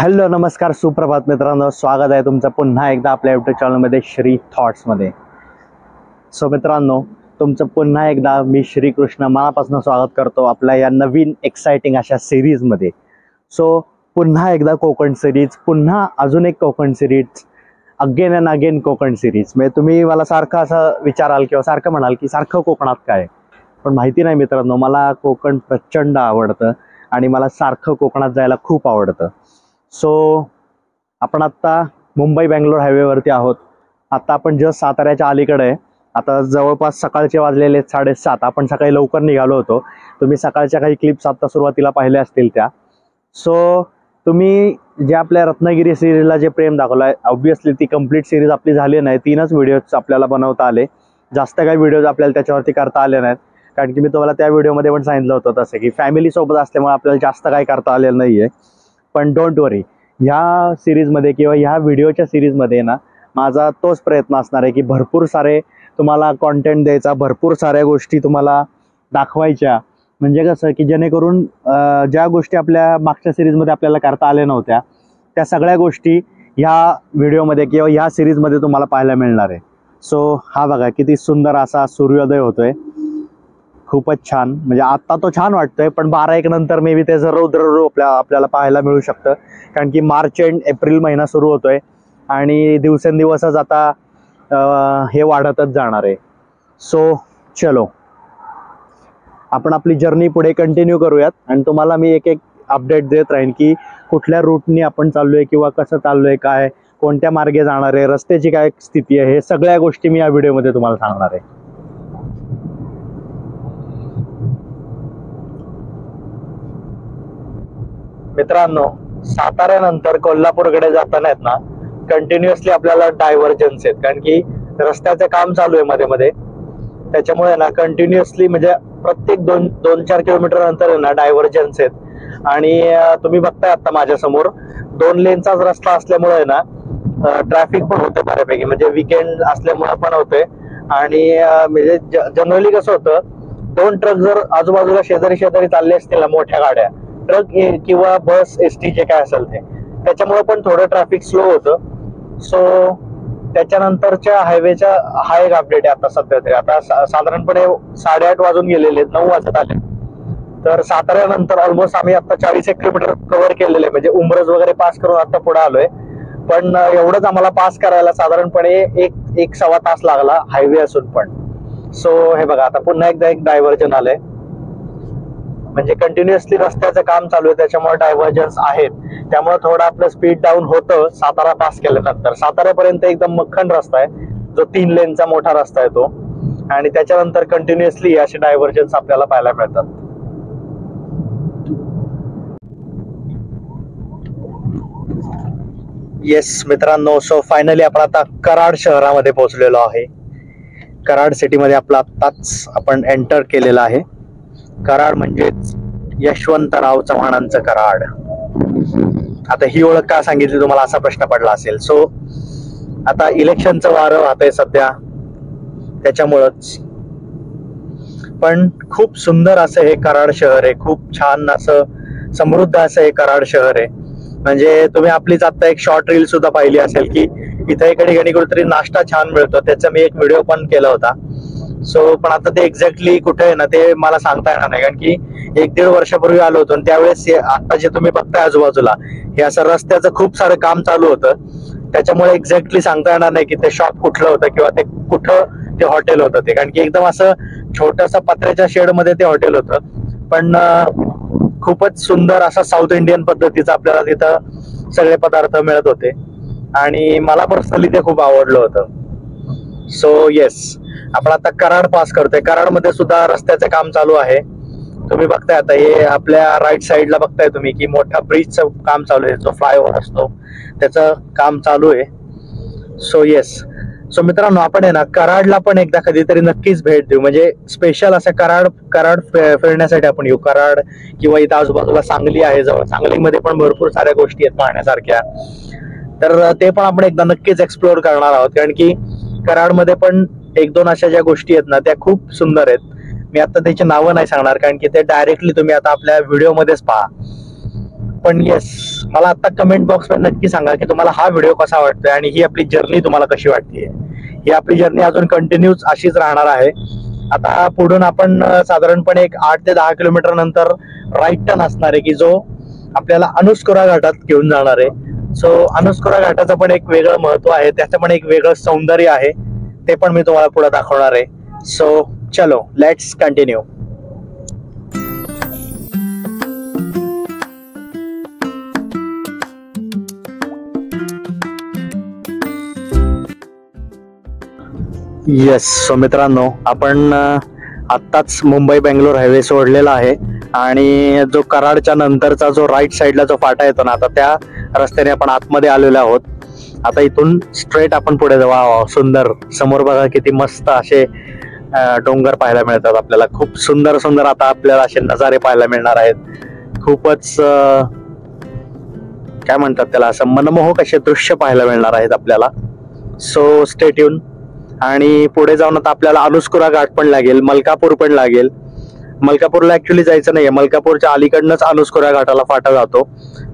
Hello नमस्कार सुप्रभात मित्रांनो, स्वागत आहे तुमचं पुन्हा एकदा आपल्या यूट्यूब चॅनलमध्ये श्री थॉट्समध्ये. सो मित्रांनो, तुमचं पुन्हा एकदा मी श्रीकृष्ण मनापासून स्वागत करतो आपल्या या नवीन एक्साइटिंग अशा सिरीजमध्ये. सो पुन्हा एकदा कोकण सिरीज, पुन्हा अजून एक Konkan series, again and again Konkan series. म्हणजे तुम्ही मला सारखं असं विचाराल किंवा सारखं म्हणाल की सारखं कोकणात काय, पण माहिती नाही मित्रांनो, मला कोकण प्रचंड आवडतं आणि मला सारखं कोकणात जायला खूप आवडतं. सो आपण आत्ता मुंबई बेंगलोर हायवेवरती आहोत. आत्ता आपण जस्ट साताऱ्याच्या अलीकडे आहे. आता जवळपास सकाळचे वाजलेले 7:30. आपण सकाळी लवकर निघालो होतो. तुम्ही सकाळच्या काही क्लिप्स आत्ता सुरुवातीला पाहिल्या असतील त्या. सो तुम्ही जे आपल्या रत्नागिरी सिरीजला जे प्रेम दाखवलं आहे, ऑब्व्हियसली ती कंप्लीट सिरीज आपली झाली नाही. 3च व्हिडिओज आपल्याला बनवता आले, जास्त काही व्हिडिओज आपल्याला त्याच्यावरती करता आले नाहीत. कारण की मी तुम्हाला त्या व्हिडिओमध्ये पण सांगितलं होतं तसं की फॅमिलीसोबत असल्यामुळे आपल्याला जास्त काही करता आलेलं नाही आहे. पण डोंट वरी, ह्या सिरीजमध्ये किंवा ह्या व्हिडिओच्या सिरीजमध्ये ना माझा तोच प्रयत्न असणार आहे की भरपूर सारे तुम्हाला कॉन्टेंट द्यायचा, भरपूर साऱ्या गोष्टी तुम्हाला दाखवायच्या. म्हणजे कसं की जेणेकरून ज्या गोष्टी आपल्या मागच्या सिरीजमध्ये आपल्याला करता आल्या नव्हत्या त्या सगळ्या गोष्टी ह्या व्हिडिओमध्ये किंवा ह्या सिरीजमध्ये तुम्हाला पाहायला मिळणार आहे. सो हा बघा किती सुंदर असा सूर्योदय होतोय, खूपच छान. म्हणजे आत्ता तो छान वाटतोय, पण 12-1 नंतर मे बी त्याचं रौद्र रूप आपल्याला पाहायला मिळू शकतं. कारण की मार्च एंड एप्रिल महिना सुरू होतोय आणि दिवसेंदिवसच आता हे वाढतच जाणार आहे. सो चलो, आपण आपली जर्नी पुढे कंटिन्यू करूयात आणि तुम्हाला मी एक एक अपडेट देत राहीन की कुठल्या रूटनी आपण चाललोय किंवा कसं चाललोय, काय कोणत्या मार्गे जाणार आहे, रस्त्याची काय स्थिती आहे, हे सगळ्या गोष्टी मी या व्हिडिओमध्ये तुम्हाला सांगणार आहे. मित्रांनो, साताऱ्यानंतर कोल्हापूरकडे जाताना आहेत ना कंटिन्युअसली आपल्याला डायव्हर्जन्स आहेत. कारण की रस्त्याचं काम चालू आहे मध्ये मध्ये, त्याच्यामुळे ना कंटिन्युअसली म्हणजे प्रत्येक 2-4 किलोमीटर नंतर आहे ना डायव्हर्जन्स आहेत. आणि तुम्ही बघताय आता माझ्या समोर 2 लेनचाच रस्ता असल्यामुळे ना ट्रॅफिक पण होतं बऱ्यापैकी. म्हणजे विकेंड असल्यामुळे पण होतंय. आणि म्हणजे जनरली कसं होतं, 2 ट्रक जर आजूबाजूला शेजारी शेजारी चालले असतील ना, मोठ्या गाड्या, ट्रक किंवा बस एसटी जे काय असेल ते, त्याच्यामुळे पण थोडं ट्रॅफिक स्लो होतं. सो त्याच्यानंतरच्या हायवेच्या हा एक अपडेट आहे आता सध्या तरी. आता साधारणपणे 8:30 वाजून गेलेले, 9 वाजत आले. तर साताऱ्यानंतर ऑलमोस्ट आम्ही आता 40 किलोमीटर कव्हर केलेले, म्हणजे उमरज वगैरे पास करून आता पुढे आलोय. पण एवढंच आम्हाला पास करायला साधारणपणे 1-1.25 तास लागला, हायवे असून पण. सो हे बघा, आता पुन्हा एकदा एक डायव्हर्जन आलंय. म्हणजे कंटिन्युअसली रस्त्याचं काम चालू आहे, त्याच्यामुळे डायव्हर्जन्स आहेत. त्यामुळे थोडं आपलं स्पीड डाऊन होतं सातारा पास केल्यानंतर. साताऱ्यापर्यंत एकदम मख्खन रस्ता आहे, जो 3 लेनचा मोठा रस्ता आहे तो. आणि त्याच्यानंतर कंटिन्युअसली असे डायव्हर्जन्स आपल्याला पाहायला मिळतात. येस मित्रांनो, सो फायनली आपण आता कराड शहरामध्ये पोहोचलेलो आहे. कराड सिटीमध्ये आपला आत्ताच आपण एंटर केलेला आहे. कराड म्हणजेच यशवंतराव चव्हाणांचं कराड. आता ही ओळख का सांगितली तुम्हाला असा प्रश्न पडला असेल. सो आता इलेक्शनचं वारं वाहतंय सध्या, त्याच्यामुळंच. पण खूप सुंदर असं हे कराड शहर आहे, खूप छान असं समृद्ध असं हे कराड शहर आहे. म्हणजे तुम्ही आपलीच आता एक शॉर्ट रील सुद्धा पाहिली असेल की इथे इकडे कुठेतरी नाश्ता छान मिळतो, त्याचा मी एक व्हिडिओ पण केला होता. सो पण आता ते एक्झॅक्टली कुठे आहे ना ते मला सांगता येणार नाही. कारण की 1-1.5 वर्षापूर्वी आलो होतो आणि त्यावेळेस आता जे तुम्ही बघताय आजूबाजूला हे असं रस्त्याचं खूप सारं काम चालू होतं. त्याच्यामुळे एक्झॅक्टली सांगता येणार नाही की ते शॉप कुठलं होतं किंवा ते कुठं ते हॉटेल होतं ते. कारण की एकदम असं छोटंसं पत्र्याच्या शेडमध्ये ते हॉटेल होतं. पण खूपच सुंदर असा साऊथ इंडियन पद्धतीचा आपल्याला तिथं सगळे पदार्थ मिळत होते आणि मला पर्सनली ते खूप आवडलं होतं. सो येस, आपण आता कराड पास करतोय. कराडमध्ये सुद्धा रस्त्याचं काम चालू आहे. तुम्ही बघताय आता हे आपल्या राईट साईडला बघताय तुम्ही की मोठा ब्रिजचं काम चालू आहे, जो फ्लायओव्हर असतो त्याचं काम चालू आहे. सो येस, सो मित्रांनो, आपण आहे ना कराडला पण एकदा कधीतरी नक्कीच भेट देऊ. म्हणजे स्पेशल असं कराड फिरण्यासाठी आपण येऊ. कराड किंवा इथं आजूबाजूला सांगली आहे जवळ, सांगलीमध्ये पण भरपूर साऱ्या गोष्टी आहेत पाहण्यासारख्या. तर ते पण आपण एकदा नक्कीच एक्सप्लोअर करणार आहोत. कारण की कराडमध्ये पण 1-2 अशा ज्या गोष्टी आहेत ना त्या खूप सुंदर आहेत. मी आता त्याची नावं नाही सांगणार, कारण की ते डायरेक्टली तुम्ही आता आपल्या व्हिडिओमध्येच पहा. पण येस, मला आता कमेंट बॉक्स मध्ये नक्की सांगा की तुम्हाला हा व्हिडिओ कसा वाटतोय आणि ही आपली जर्नी तुम्हाला कशी वाटते. ही आपली जर्नी अजून कंटिन्यूच अशीच राहणार आहे. आता पुढून आपण साधारणपणे एक 8 ते 10 किलोमीटर नंतर राईट टर्न असणार आहे की जो आपल्याला अनुस्कुरा घाटात घेऊन जाणार आहे. सो अनुस्कुरा घाटाचं पण एक वेगळं महत्व आहे, त्याचं पण एक वेगळं सौंदर्य आहे, ते पण मी तुम्हाला पुढे दाखवणार आहे. सो चलो लेट्स कंटिन्यू. येस, सो मित्रांनो, आपण आत्ताच मुंबई बेंगलोर हायवे सोडलेला आहे आणि जो कराडच्या नंतरचा जो राईट साईडला जो फाटा येतो ना, आता त्या रस्त्याने आपण आतमध्ये आलेलो आहोत. आता इथून स्ट्रेट आपण पुढे जाऊ. सुंदर समोर बघा किती मस्त असे डोंगर पाहायला मिळतात आपल्याला. खूप सुंदर सुंदर आता आपल्याला असे नजारे पाहायला मिळणार आहेत. खूपच काय म्हणतात त्याला, असं मनमोहक असे दृश्य पाहायला मिळणार आहेत आपल्याला. So stay tune. आणि पुढे जाऊन आता आपल्याला अनुस्कुरा घाट पण लागेल, मलकापूर पण लागेल. मलकापूरला ऍक्च्युली जायचं नाहीये, मलकापूरच्या अलीकडनंच अनुस्कुरा घाटाला फाटा जातो.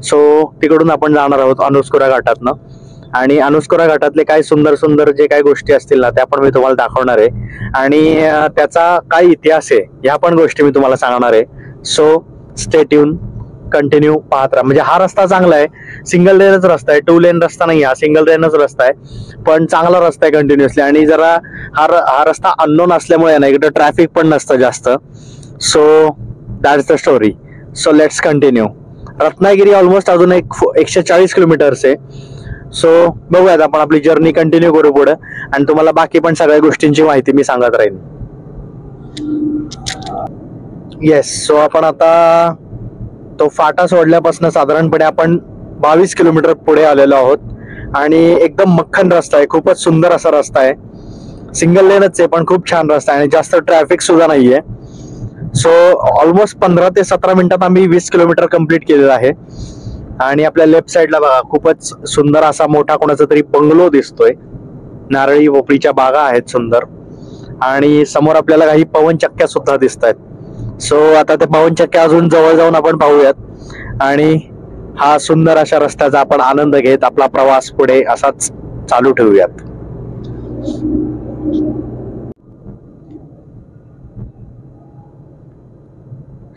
सो तिकडून आपण जाणार आहोत अनुस्कुरा घाटातनं. आणि अनुस्कुरा घाटातले काय सुंदर सुंदर जे काही गोष्टी असतील ना, त्या पण मी तुम्हाला दाखवणार आहे. आणि त्याचा काय इतिहास आहे ह्या पण गोष्टी मी तुम्हाला सांगणार आहे. सो स्टे ट्यून, कंटिन्यू पाहत राहा. म्हणजे हा रस्ता चांगला आहे, सिंगल लेनच रस्ता आहे, 2 लेन रस्ता नाही, हा सिंगल लेनच रस्ता आहे, पण चांगला रस्ता आहे कंटिन्युअसली. आणि जरा हा रस्ता अननोन असल्यामुळे ना इकडे ट्रॅफिक पण नसतं जास्त. So that's the story. So let's continue. Ratnagiri almost अजून 140 किलोमीटर्स आहे. सो बघूयात, आपण आपली जर्नी कंटिन्यू करू पुढे आणि तुम्हाला बाकी पण सगळ्या गोष्टींची माहिती मी सांगत राहीन. येस, सो आपण आता तो फाटा सोडल्यापासून साधारणपणे आपण 22 किलोमीटर पुढे आलेलो आहोत. आणि एकदम मक्खन रस्ता आहे, खूपच सुंदर असा रस्ता आहे. सिंगल लेनच आहे पण खूप छान रस्ता आहे आणि जास्त ट्रॅफिक सुद्धा नाहीये. सो ऑलमोस्ट 15 ते 17 मिनिटात आम्ही 20 किलोमीटर कम्प्लीट केलेलं आहे. आणि आपल्या लेफ्ट साईडला बघा, खूपच सुंदर असा मोठा कोणाचा तरी बंगलो दिसतोय. नारळी पोपळीच्या बागा आहेत सुंदर. आणि समोर आपल्याला काही पवनचक्क्या सुद्धा दिसत आहेत. सो आता ते पवनचक्क्या अजून जवळ जाऊन आपण पाहूयात आणि हा सुंदर अशा रस्त्याचा आपण आनंद घेत आपला प्रवास पुढे असाच चालू ठेवूयात.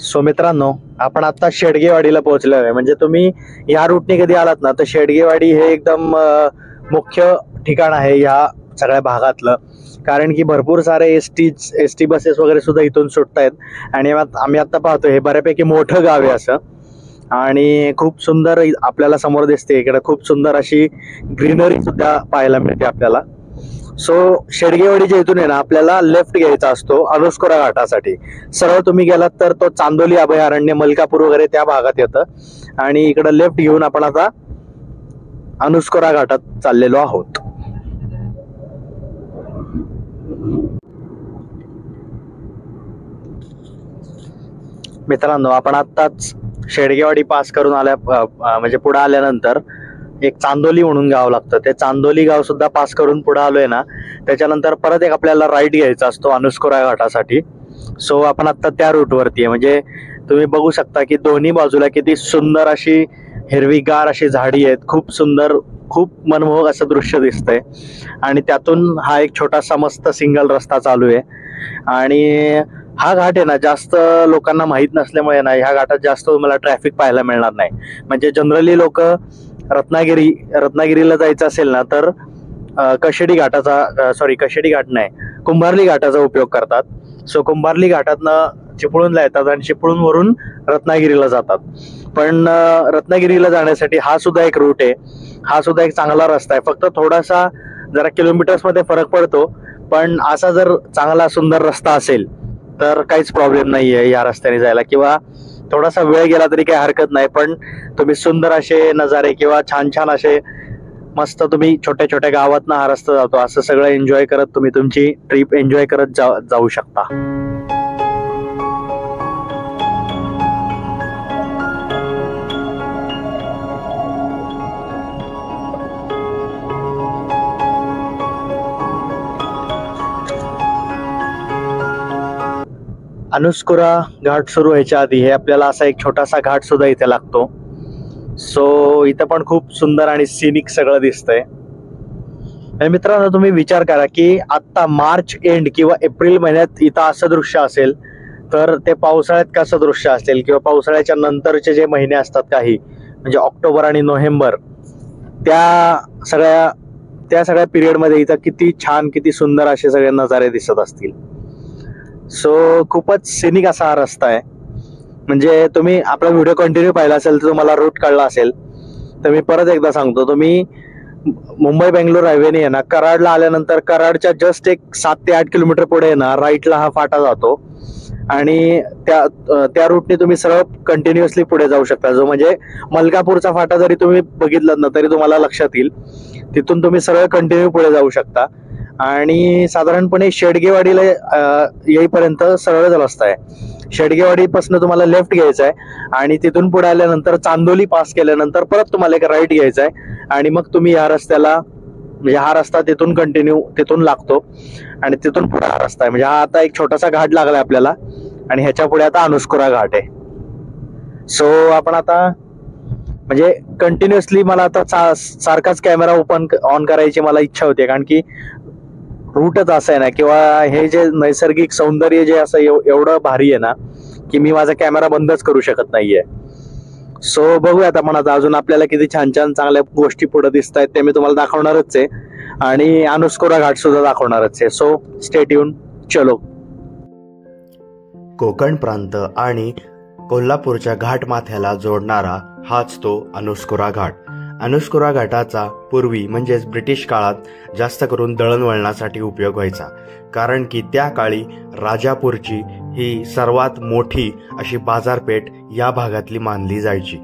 सो मित्रांनो, आपण आता शेडगेवाडीला पोहोचलेलो आहे. म्हणजे तुम्ही ह्या रूटने कधी आलात ना, तर शेडगेवाडी हे एकदम मुख्य ठिकाण आहे ह्या सगळ्या भागातलं. कारण की भरपूर सारे एसटी बसेस वगैरे सुद्धा इथून सुटत आहेत. आणि आम्ही आता पाहतोय हे बऱ्यापैकी मोठं गाव आहे असं. आणि खूप सुंदर आपल्याला समोर दिसते. इकडे खूप सुंदर अशी ग्रीनरी सुद्धा पाहायला मिळते आपल्याला. सो शेडगेवाडीच्या इथून आहे ना, आपल्याला लेफ्ट घ्यायचा असतो अनुस्कुरा घाटासाठी. सरळ तुम्ही गेलात तर तो चांदोली अभयारण्य, मलकापूर वगैरे त्या भागात येतं. आणि इकडे लेफ्ट घेऊन आपण आता अनुस्कुरा घाटात चाललेलो आहोत. मित्रांनो, आपण आत्ताच शेडगेवाडी पास करून म्हणजे पुढे आल्यानंतर एक चांदोली म्हणून गाव लागतं. ते चांदोली गाव सुद्धा पास करून पुढे आलोय ना, त्याच्यानंतर परत एक आपल्याला राईट घ्यायचा असतो अनुस्कुरा घाटासाठी. सो आपण आता त्या रूटवरती आहे. म्हणजे तुम्ही बघू शकता की दोन्ही बाजूला किती सुंदर अशी हिरवीगार अशी झाडी आहेत. खूप सुंदर, खूप मनमोहक असं दृश्य दिसतंय. आणि त्यातून हा एक छोटासा मस्त सिंगल रस्ता चालू आहे. आणि हा घाट आहे ना, जास्त लोकांना माहित नसल्यामुळे ना, ह्या घाटात जास्त तुम्हाला ट्रॅफिक पाहायला मिळणार नाही. म्हणजे जनरली लोक रत्नागिरीला जायचं असेल ना, तर कशेडी घाट नाही, कुंभार्ली घाटाचा उपयोग करतात. सो कुंभार्ली घाटातनं चिपळूणला येतात आणि चिपळूणवरून रत्नागिरीला जातात. पण रत्नागिरीला जाण्यासाठी हा सुद्धा एक रूट आहे, हा सुद्धा एक चांगला रस्ता आहे. फक्त थोडासा जरा किलोमीटर्स मध्ये फरक पडतो. पण असा जर चांगला सुंदर रस्ता असेल तर काहीच प्रॉब्लेम नाहीये या रस्त्याने जायला. किंवा थोडासा वेळ गेला तरी काही हरकत नाही. पण तुम्ही सुंदर असे नजारे किंवा छान छान असे मस्त तुम्ही छोट्या छोट्या गावातनं हा रस्ता जातो, असं सगळं एन्जॉय करत तुम्ही तुमची ट्रिप एन्जॉय करत जाऊ शकता. अनुस्कुरा घाट सुरू व्हायच्या आधी हे आपल्याला असा एक छोटासा घाट सुद्धा इथे लागतो. सो इथं पण खूप सुंदर आणि सिनिक सगळं दिसतंय. आणि मित्रांनो, तुम्ही विचार करा की आता मार्च एंड किंवा एप्रिल महिन्यात इथं असं दृश्य असेल तर ते पावसाळ्यात कसं दृश्य असेल, किंवा पावसाळ्याच्या नंतरचे जे महिने असतात काही, म्हणजे ऑक्टोबर आणि नोव्हेंबर, त्या सगळ्या त्या सगळ्या पिरियडमध्ये इथं किती छान, किती सुंदर असे सगळे नजारे दिसत असतील. सो खूपच सिनिक असा हा रस्ता आहे. म्हणजे तुम्ही आपला व्हिडिओ कंटिन्यू पाहिला असेल तर तुम्हाला रूट कळला असेल. तर मी परत एकदा सांगतो, तुम्ही मुंबई बेंगलोर हायवेने आहे ना, कराडला आल्यानंतर कराडच्या जस्ट एक 7 ते 8 किलोमीटर पुढे आहे ना, राईटला हा फाटा जातो आणि त्या रूटने तुम्ही सरळ कंटिन्युअसली पुढे जाऊ शकता. जो म्हणजे मलकापूरचा फाटा जरी तुम्ही बघितलात ना तरी तुम्हाला लक्षात येईल. तिथून तुम्ही सरळ कंटिन्यू पुढे जाऊ शकता आणि साधारणपणे शेडगेवाडीला येईपर्यंत सरळच रस्ता आहे. शेडगेवाडीपासून तुम्हाला लेफ्ट घ्यायचा आहे आणि तिथून पुढे आल्यानंतर चांदोली पास केल्यानंतर परत तुम्हाला एक राईट घ्यायचा आहे आणि मग तुम्ही या रस्त्याला, म्हणजे हा रस्ता तिथून कंटिन्यू तिथून लागतो आणि तिथून पुढे हा रस्ता आहे. म्हणजे हा आता एक छोटासा घाट लागलाय आपल्याला आणि ह्याच्या पुढे आता अनुस्कुरा घाट आहे. सो आपण आता म्हणजे कंटिन्युअसली मला आता सारखाच कॅमेरा ऑन करायची मला इच्छा होती, कारण की रूटच असं आहे ना, किंवा हे जे नैसर्गिक सौंदर्य जे असं एवढं भारी आहे ना की मी माझा कॅमेरा बंदच करू शकत नाहीये. सो बघूयात आपण आता अजून आपल्याला किती छान छान चांगल्या गोष्टी पुढे दिसत आहेत ते मी तुम्हाला दाखवणारच आहे आणि अनुस्कुरा घाट सुद्धा दाखवणारच आहे. So stay tune. चलो. कोकण प्रांत आणि कोल्हापूरच्या घाटमाथ्याला जोडणारा हाच तो अनुस्कुरा घाट. अनुस्कुरा घाटाचा पूर्वी म्हणजेच ब्रिटिश काळात जास्त करून दळणवळणासाठी उपयोग व्हायचा, कारण की त्या काळी राजापूरची ही सर्वात मोठी अशी बाजारपेठ या भागातली मानली जायची.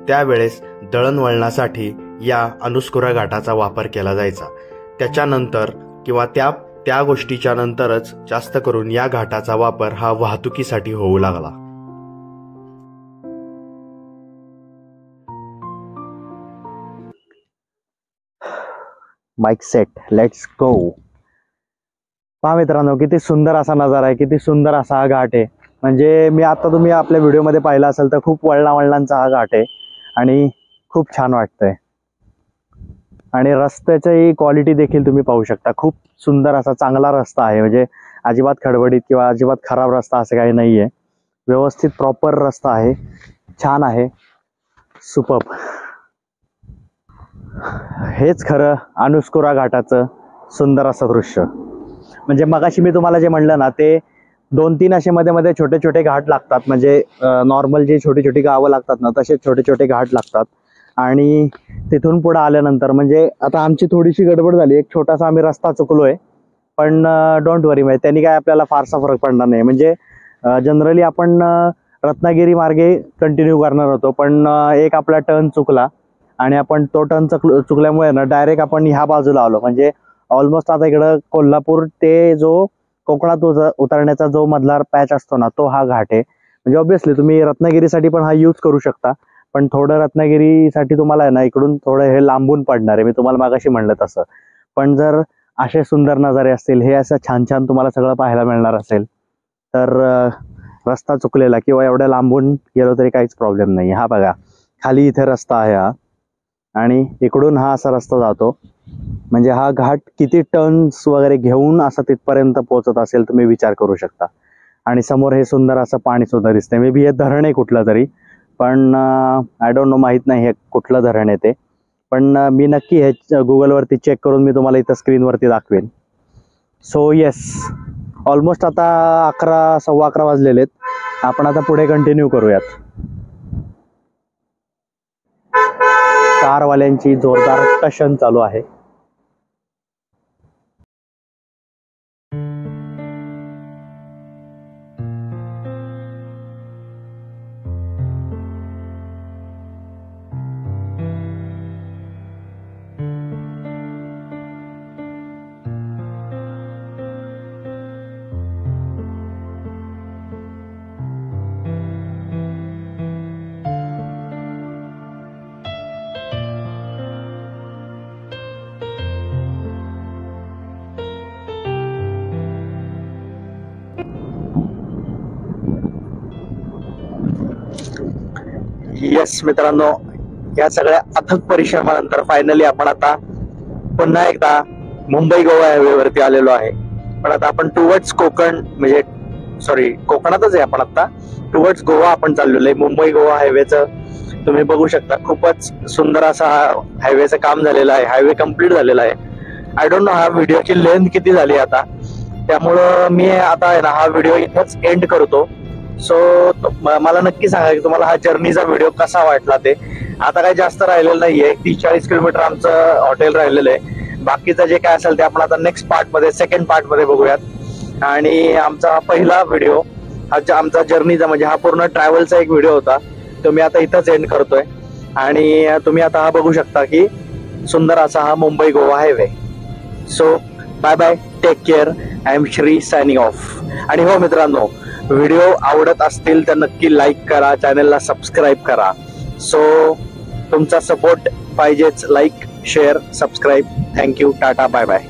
त्यावेळेस दळणवळणासाठी या अनुस्कुरा घाटाचा वापर केला जायचा. त्याच्यानंतर किंवा त्या गोष्टीच्या नंतरच जास्त करून या घाटाचा वापर हा वाहतुकीसाठी होऊ लागला. Mic set, let's go. पहा मित्रांनो, किती सुंदर असा नजारा आहे, किती सुंदर असा हा घाट आहे. म्हणजे मी आता तुम्ही आपल्या व्हिडिओमध्ये पाहिला असेल तर खूप वळणावळणांचा हा घाट आहे आणि खूप छान वाटतंय. आणि रस्त्याची क्वालिटी देखील तुम्ही पाहू शकता. खूप सुंदर असा चांगला रस्ता आहे. म्हणजे अजिबात खडबडीत किंवा अजिबात खराब रस्ता असं काही नाही आहे. व्यवस्थित प्रॉपर रस्ता आहे, छान आहे, सुपर्ब. हेच खरं अनुस्कुरा घाटाचं सुंदर असं दृश्य. म्हणजे मगाशी मी तुम्हाला जे म्हणलं ना, ते 2-3 असे मध्ये मध्ये छोटे छोटे घाट लागतात. म्हणजे नॉर्मल जे छोटी छोटी गावं लागतात ना तसे छोटे छोटे घाट लागतात. आणि तिथून पुढे आल्यानंतर म्हणजे आता आमची थोडीशी गडबड झाली, एक छोटासा आम्ही रस्ता चुकलोय, पण डोंट वरी, म्हणजे त्यांनी काय आपल्याला फारसा फरक पडणार नाही. म्हणजे जनरली आपण रत्नागिरी मार्गे कंटिन्यू करणार होतो, पण एक आपला टर्न चुकला आणि आपण तो टर्न चुकल्यामुळे ना डायरेक्ट आपण ह्या बाजूला आलो. म्हणजे ऑलमोस्ट आता इकडं कोल्हापूर ते जो कोकणात उतरण्याचा जो मधला पॅच असतो ना तो हा घाट आहे. म्हणजे ऑब्व्हियसली तुम्ही रत्नागिरीसाठी पण हा यूज करू शकता, पण थोडं रत्नागिरीसाठी तुम्हाला आहे ना इकडून थोडं हे लांबून पडणार आहे, मी तुम्हाला मागाशी म्हणलं तसं. पण जर असे सुंदर नजारे असतील, हे असं छान छान तुम्हाला सगळं पाहायला मिळणार असेल तर रस्ता चुकलेला किंवा एवढ्या लांबून गेलो तरी काहीच प्रॉब्लेम नाही. हा बघा, खाली इथे रस्ता आहे हा आणि इकडून हा असा रस्ता जातो. म्हणजे हा घाट किती टर्न्स वगैरे घेऊन असं तिथपर्यंत पोहोचत असेल तुम्ही विचार करू शकता. आणि समोर हे सुंदर असं पाणी सुद्धा दिसतंय. मे बी हे धरण आहे कुठलं तरी, पण आय डोंट नो, माहीत नाही हे कुठलं धरण आहे ते. पण मी नक्की हे गुगलवरती चेक करून मी तुम्हाला इथं स्क्रीनवरती दाखवेन. सो येस, ऑलमोस्ट आता 11, 11:15 वाजलेले आहेत. आपण आता पुढे कंटिन्यू करूयात. कारवाल्यांची जोरदार टशन चालू आहे. येस मित्रांनो, या सगळ्या अथक परिश्रमानंतर फायनली आपण आता पुन्हा एकदा मुंबई गोवा हायवे वरती आलेलो आहे. पण आता आपण टुवर्ड्स कोकण म्हणजे सॉरी कोकणातच आहे आपण आता. टुवर्ड्स गोवा आपण चाललेलो आहे. मुंबई गोवा हायवेचं तुम्ही बघू शकता खूपच सुंदर असा हायवेचं काम झालेलं आहे. हायवे कम्प्लीट झालेला आहे. आय डोंट नो हा व्हिडिओची लेंथ किती झाली आता, त्यामुळं मी आता आहे ना हा व्हिडिओ इथंच एंड करतो. सो मला नक्की सांगा की तुम्हाला हा जर्नीचा व्हिडिओ कसा वाटला ते. आता काही जास्त राहिलेलं नाहीये, 30-40 किलोमीटर आमचं हॉटेल राहिलेलं आहे. बाकीचं जे काय असेल ते आपण आता नेक्स्ट पार्ट मध्ये सेकंड पार्ट मध्ये बघूयात. आणि आमचा पहिला व्हिडिओ हा आमचा जर्नीचा म्हणजे हा पूर्ण ट्रॅव्हलचा एक व्हिडिओ होता, तो मी आता इथंच एंड करतोय. आणि तुम्ही आता हा बघू शकता की सुंदर असा हा Mumbai Goa highway. So bye bye, take care. I am Shri signing off. आणि हो मित्रांनो, व्हिडिओ आवडत असतील तर नक्की लाईक करा, चॅनलला सबस्क्राईब करा. सो तुमचा सपोर्ट पाहिजेच. Like, share, subscribe. Thank you. Tata, bye bye.